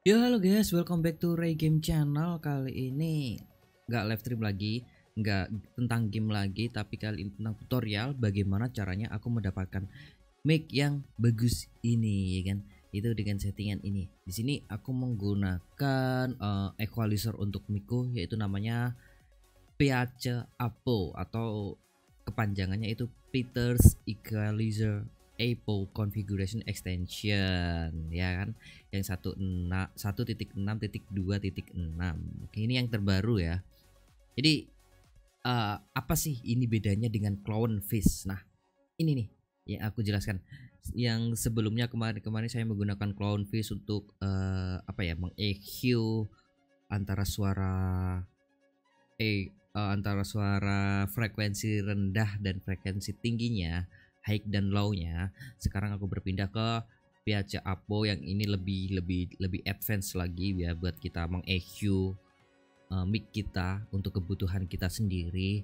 Yo halo guys, welcome back to Ray Game Channel. Kali ini nggak live stream lagi, nggak tentang game lagi, tapi kali ini tentang tutorial bagaimana caranya aku mendapatkan mic yang bagus ini, ya kan? Itu dengan settingan ini. Di sini aku menggunakan equalizer untuk micku, yaitu namanya PAC Apo atau kepanjangannya itu Peters Equalizer Apo Configuration Extension, ya kan, yang 1.6.2.6. Oke, ini yang terbaru ya. Jadi apa sih ini bedanya dengan Clownfish? Nah, ini nih yang aku jelaskan. Yang sebelumnya kemarin saya menggunakan Clownfish untuk meng-EQ antara suara frekuensi rendah dan frekuensi tingginya, high dan low-nya. Sekarang aku berpindah ke PAC Apo yang ini lebih advance lagi ya, buat kita meng-EQ mic kita untuk kebutuhan kita sendiri,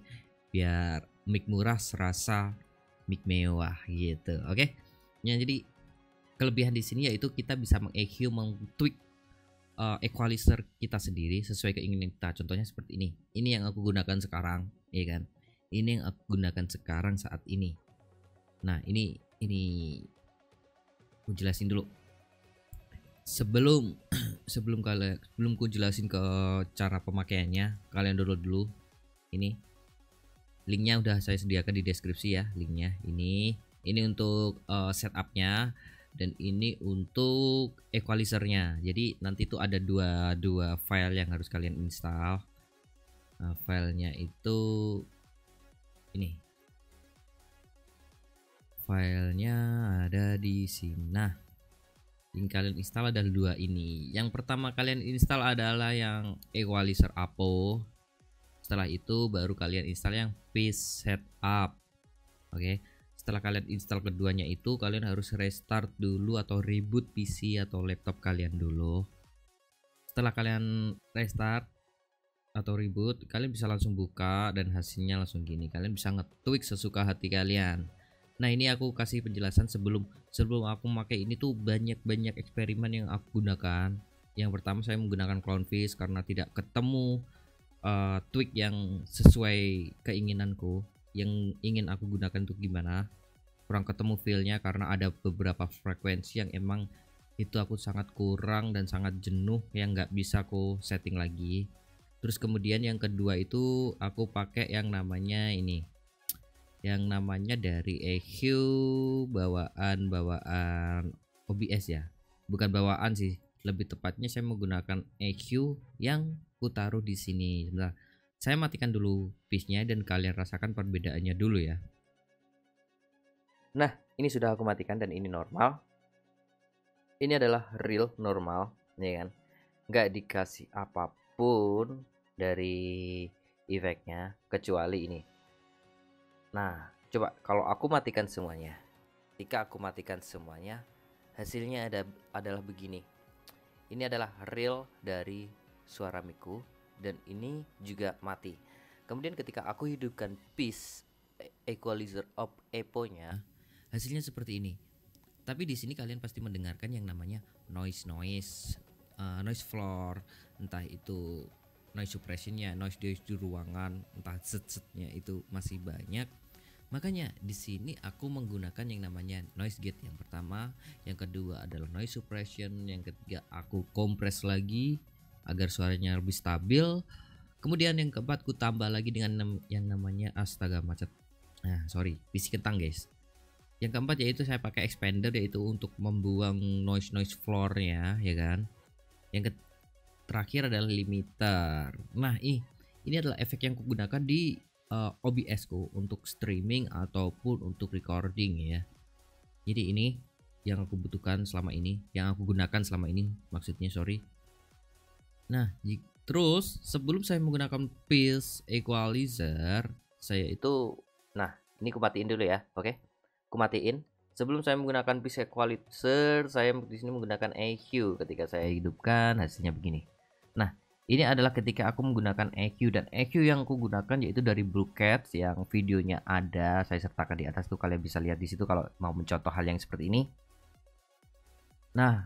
biar mic murah serasa mic mewah gitu. Oke. Ya, jadi kelebihan di sini yaitu kita bisa meng-EQ, meng-tweak equalizer kita sendiri sesuai keinginan kita. Contohnya seperti ini. Ini yang aku gunakan sekarang, ya kan? Ini yang aku gunakan sekarang saat ini. Nah, ini aku jelasin dulu. Sebelum ku jelasin ke cara pemakaiannya, kalian download dulu. Ini linknya udah saya sediakan di deskripsi ya, linknya. Ini untuk setupnya, dan ini untuk equalizernya. Jadi nanti tuh ada dua file yang harus kalian install. Nah, filenya itu ini. Filenya ada di sini. Nah, yang kalian install adalah dua ini. Yang pertama kalian install adalah yang equalizer Apo. Setelah itu baru kalian install yang Peace Setup. Oke. Setelah kalian install keduanya itu, kalian harus restart dulu atau reboot PC atau laptop kalian dulu. Setelah kalian restart atau reboot, kalian bisa langsung buka dan hasilnya langsung gini. Kalian bisa nge-tweak sesuka hati kalian. Nah, ini aku kasih penjelasan sebelum aku pakai ini tuh banyak eksperimen yang aku gunakan. Yang pertama saya menggunakan Clownfish karena tidak ketemu tweak yang sesuai keinginanku, yang ingin aku gunakan untuk gimana, kurang ketemu feelnya karena ada beberapa frekuensi yang emang itu aku sangat kurang dan sangat jenuh yang nggak bisa aku setting lagi. Terus kemudian yang kedua itu aku pakai yang namanya ini, yang namanya dari EQ bawaan OBS ya, bukan bawaan sih, lebih tepatnya saya menggunakan EQ yang ku taruh di sini. Sebentar, saya matikan dulu pitch-nya dan kalian rasakan perbedaannya dulu ya. Nah, ini sudah aku matikan dan ini normal. Ini adalah real normal, ya kan? Nggak dikasih apapun dari efeknya kecuali ini. Nah, coba kalau aku matikan semuanya. Ketika aku matikan semuanya, hasilnya adalah begini. Ini adalah real dari suara miku dan ini juga mati. Kemudian ketika aku hidupkan Peace Equalizer of Apo-nya, hasilnya seperti ini. Tapi di sini kalian pasti mendengarkan yang namanya noise floor, entah itu noise suppressionnya, noise di ruangan, entah set-setnya itu masih banyak. Makanya di sini aku menggunakan yang namanya noise gate yang pertama, yang kedua adalah noise suppression, yang ketiga aku kompres lagi agar suaranya lebih stabil. Kemudian yang keempat ku tambah lagi dengan yang namanya astaga macet. Nah, sorry, PC kentang guys. Yang keempat yaitu saya pakai expander, yaitu untuk membuang noise floor-nya, ya kan. Yang terakhir adalah limiter. Nah, ini adalah efek yang kugunakan di OBS ku untuk streaming ataupun untuk recording ya. Jadi ini yang aku butuhkan selama ini, yang aku gunakan selama ini maksudnya, sorry. Nah, terus sebelum saya menggunakan Peace Equalizer, saya itu, nah ini kumatiin dulu ya, oke? Kumatiin. Sebelum saya menggunakan Peace Equalizer, saya di sini menggunakan EQ. Ketika saya hidupkan, hasilnya begini. Nah, ini adalah ketika aku menggunakan EQ, dan EQ yang aku gunakan yaitu dari Blue Cats yang videonya ada saya sertakan di atas tuh, kalian bisa lihat di situ kalau mau mencontoh hal yang seperti ini. Nah,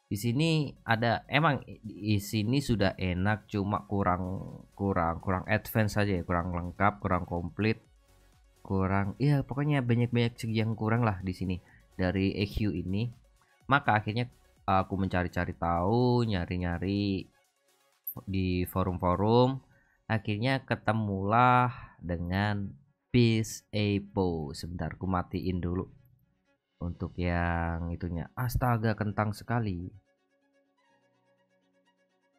Di sini ada emang di sini sudah enak, cuma kurang advance saja ya, kurang lengkap, kurang komplit, kurang ya pokoknya banyak segi yang kurang lah di sini dari EQ ini. Maka akhirnya aku mencari-cari tahu, nyari-nyari di forum-forum, akhirnya ketemulah dengan Peace Epo. Sebentar, aku matiin dulu untuk yang itunya. Astaga, kentang sekali.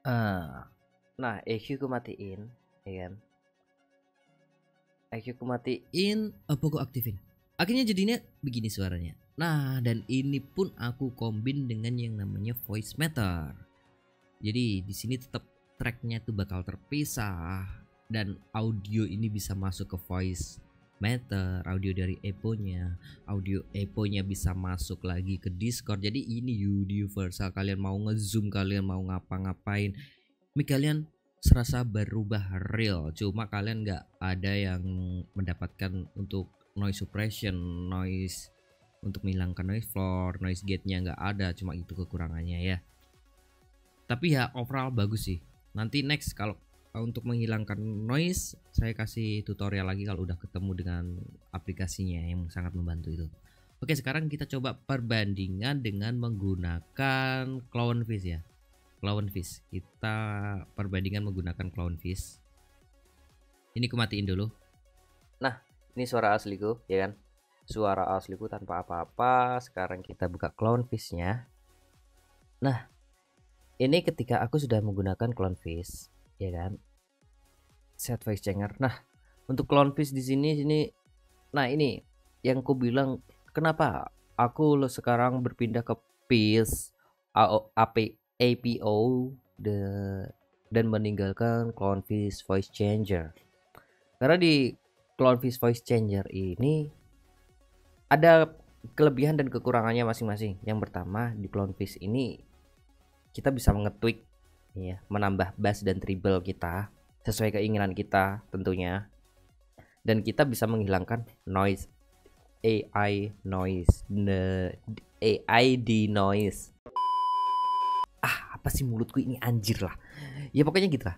Nah, EQ ku matiin, ya kan? EQ ku matiin, apa ku aktifin? Akhirnya jadinya begini suaranya. Nah, dan ini pun aku kombin dengan yang namanya voice meter. Jadi di sini tetap tracknya tuh bakal terpisah dan audio ini bisa masuk ke voice meter, audio dari Epo-nya, audio Epo-nya bisa masuk lagi ke Discord. Jadi ini universal, kalian mau ngezoom, kalian mau ngapa-ngapain, mic kalian serasa berubah real. Cuma kalian nggak ada yang mendapatkan untuk noise suppression, noise untuk menghilangkan noise floor, noise gate-nya nggak ada, cuma itu kekurangannya ya. Tapi ya overall bagus sih. Nanti next kalau untuk menghilangkan noise saya kasih tutorial lagi kalau udah ketemu dengan aplikasinya yang sangat membantu itu. Oke, sekarang kita coba perbandingan dengan menggunakan Clownfish ya. Clownfish, kita perbandingan menggunakan Clownfish. Ini aku matiin dulu. Nah, ini suara asliku ya kan, suara asliku tanpa apa-apa. Sekarang kita buka Clownfish-nya. Nah, ini ketika aku sudah menggunakan Clownfish ya kan, set voice changer. Nah, untuk Clownfish di sini, nah ini yang ku bilang kenapa aku sekarang berpindah ke Peace APO dan meninggalkan Clownfish voice changer. Karena di Clownfish voice changer ini ada kelebihan dan kekurangannya masing-masing. Yang pertama, di Clownfish ini kita bisa nge-tweak ya, menambah bass dan treble kita sesuai keinginan kita tentunya. Dan kita bisa menghilangkan noise, AI noise. Apa sih mulutku ini, anjir lah. Ya pokoknya gitu lah.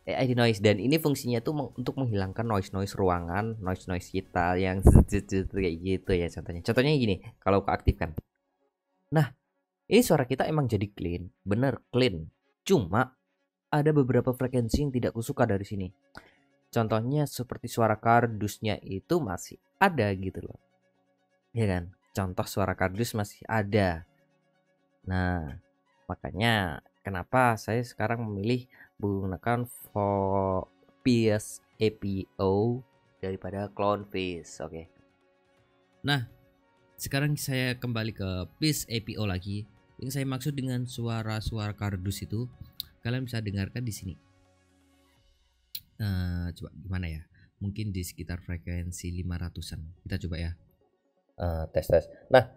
AI noise, dan ini fungsinya tuh untuk menghilangkan noise ruangan, noise kita yang kayak gitu ya contohnya. Contohnya gini, kalau keaktifkan. Nah, ini suara kita emang jadi clean, bener clean. Cuma ada beberapa frekuensi yang tidak kusuka dari sini. Contohnya seperti suara kardusnya itu masih ada gitu loh. Ya kan? Contoh suara kardus masih ada. Nah, makanya kenapa saya sekarang memilih menggunakan Peace APO daripada Clownfish. Oke. Nah, sekarang saya kembali ke Peace APO lagi. Yang saya maksud dengan suara-suara kardus itu kalian bisa dengarkan di sini. Coba gimana ya? Mungkin di sekitar frekuensi 500-an. Kita coba ya. Tes. Nah,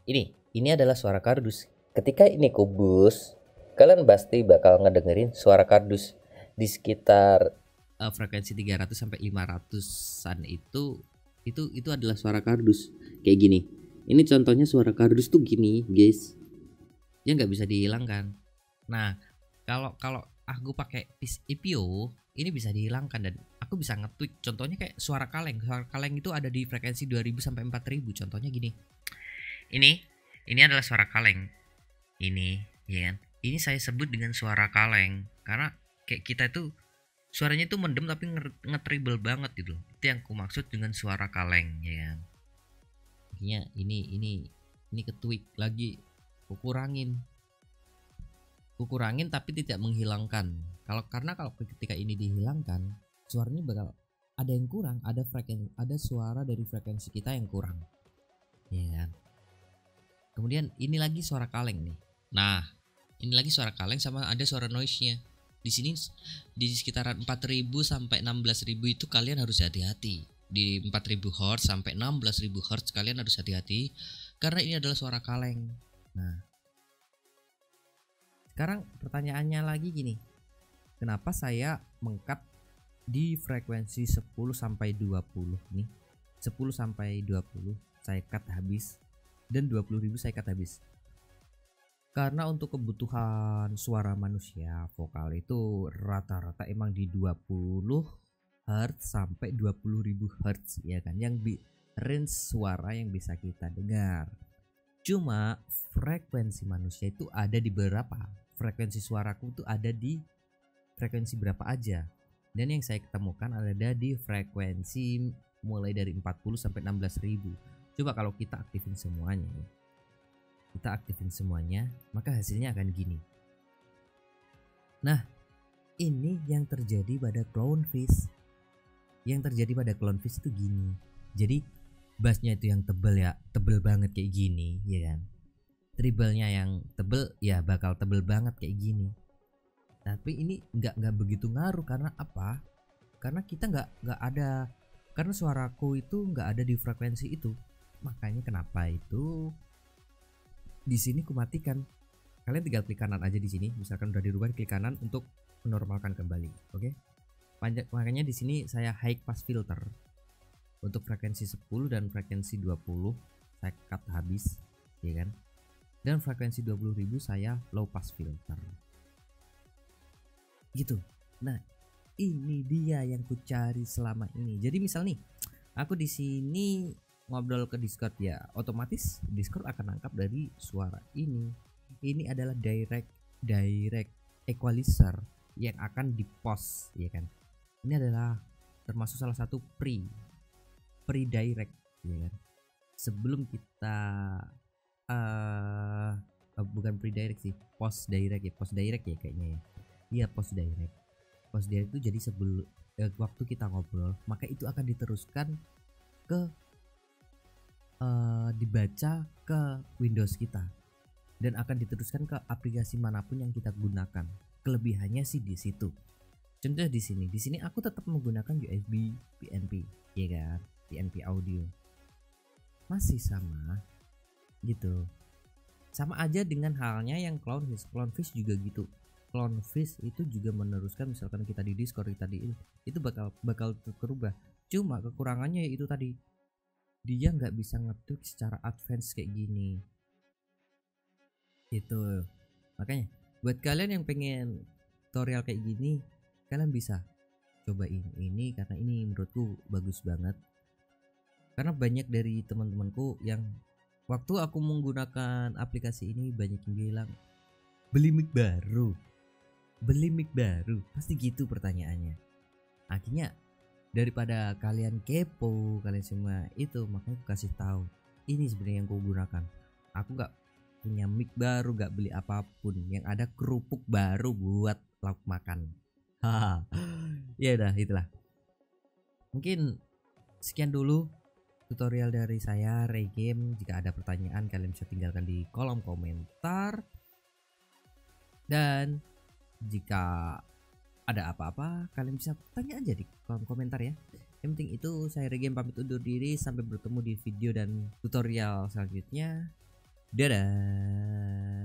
ini adalah suara kardus. Ketika ini kubus, kalian pasti bakal ngedengerin suara kardus di sekitar frekuensi 300 sampai 500-an itu adalah suara kardus kayak gini. Ini contohnya suara kardus tuh gini, guys. Ya nggak bisa dihilangkan. Nah, kalau aku pakai Peace APO ini bisa dihilangkan dan aku bisa nge-tweak. Contohnya kayak suara kaleng. Suara kaleng itu ada di frekuensi 2000 sampai 4000. Contohnya gini. Ini adalah suara kaleng. Ini, ya kan? Ini saya sebut dengan suara kaleng karena kayak kita itu suaranya itu mendem tapi nge-treble banget gitu. Itu yang aku maksud dengan suara kaleng, ya kan? Artinya ini ke-tweak lagi, kurangin tapi tidak menghilangkan. Karena kalau ketika ini dihilangkan, suaranya bakal ada yang kurang, ada suara dari frekuensi kita yang kurang. Ya kan? Kemudian ini lagi suara kaleng nih. Nah, ini lagi suara kaleng sama ada suara noise-nya. Di sini di sekitaran 4000 sampai 16000 itu kalian harus hati-hati. Di 4000 Hz sampai 16000 Hz kalian harus hati-hati karena ini adalah suara kaleng. Nah, sekarang pertanyaannya lagi gini. Kenapa saya mengkat di frekuensi 10 sampai 20 nih? 10 sampai 20 saya cut habis dan 20.000 saya cut habis. Karena untuk kebutuhan suara manusia vokal itu rata-rata emang di 20 Hz sampai 20.000 Hz ya kan, yang range suara yang bisa kita dengar. Cuma frekuensi manusia itu ada di berapa? Frekuensi suaraku itu ada di frekuensi berapa aja? Dan yang saya ketemukan ada di frekuensi mulai dari 40 sampai 16.000. Coba kalau kita aktifin semuanya ya. Kita aktifin semuanya, maka hasilnya akan gini. Nah, ini yang terjadi pada clownfish. Yang terjadi pada clownfish itu gini. Jadi bassnya itu yang tebel ya, tebel banget kayak gini, ya kan. Treble-nya yang tebel ya bakal tebel banget kayak gini. Tapi ini nggak begitu ngaruh karena apa? Karena kita nggak ada, karena suaraku itu nggak ada di frekuensi itu. Makanya kenapa itu? Di sini ku matikan. Kalian tinggal klik kanan aja di sini. Misalkan udah dirubah, klik kanan untuk menormalkan kembali. Oke. Makanya di sini saya high pass filter untuk frekuensi 10 dan frekuensi 20 saya cut habis, ya kan. Dan frekuensi 20.000 saya low pass filter. Gitu. Nah, ini dia yang ku cari selama ini. Jadi misal nih, aku di sini ngobrol ke Discord ya, otomatis Discord akan nangkap dari suara ini. Ini adalah direct equalizer yang akan di post, ya kan. Ini adalah termasuk salah satu pre direct, ya kan. Sebelum kita bukan pre direct sih, post direct ya kayaknya ya. Iya, post direct. Post direct itu jadi sebelum waktu kita ngobrol, maka itu akan diteruskan ke dibaca ke Windows kita dan akan diteruskan ke aplikasi manapun yang kita gunakan. Kelebihannya sih di situ. Contoh di sini aku tetap menggunakan USB PNP, ya kan, PNP audio. Masih sama gitu. Sama aja dengan halnya yang Clownfish juga gitu. Clownfish itu juga meneruskan, misalkan kita di Discord tadi itu bakal terubah. Cuma kekurangannya itu tadi, dia nggak bisa ngetik secara advance kayak gini gitu. Makanya buat kalian yang pengen tutorial kayak gini, kalian bisa cobain ini karena ini menurutku bagus banget. Karena banyak dari teman-temanku yang waktu aku menggunakan aplikasi ini banyak yang bilang beli mic baru pasti gitu pertanyaannya. Akhirnya daripada kalian kepo, kalian semua itu, makanya aku kasih tahu ini sebenarnya yang aku gunakan. Aku nggak punya mic baru, nggak beli apapun, yang ada kerupuk baru buat lauk makan. Haha. Ya udah, itulah. Mungkin sekian dulu tutorial dari saya Regame. Jika ada pertanyaan kalian bisa tinggalkan di kolom komentar, dan jika ada apa-apa kalian bisa tanya aja di kolom komentar ya. Yang penting itu saya Regame pamit undur diri, sampai bertemu di video dan tutorial selanjutnya. Dadah.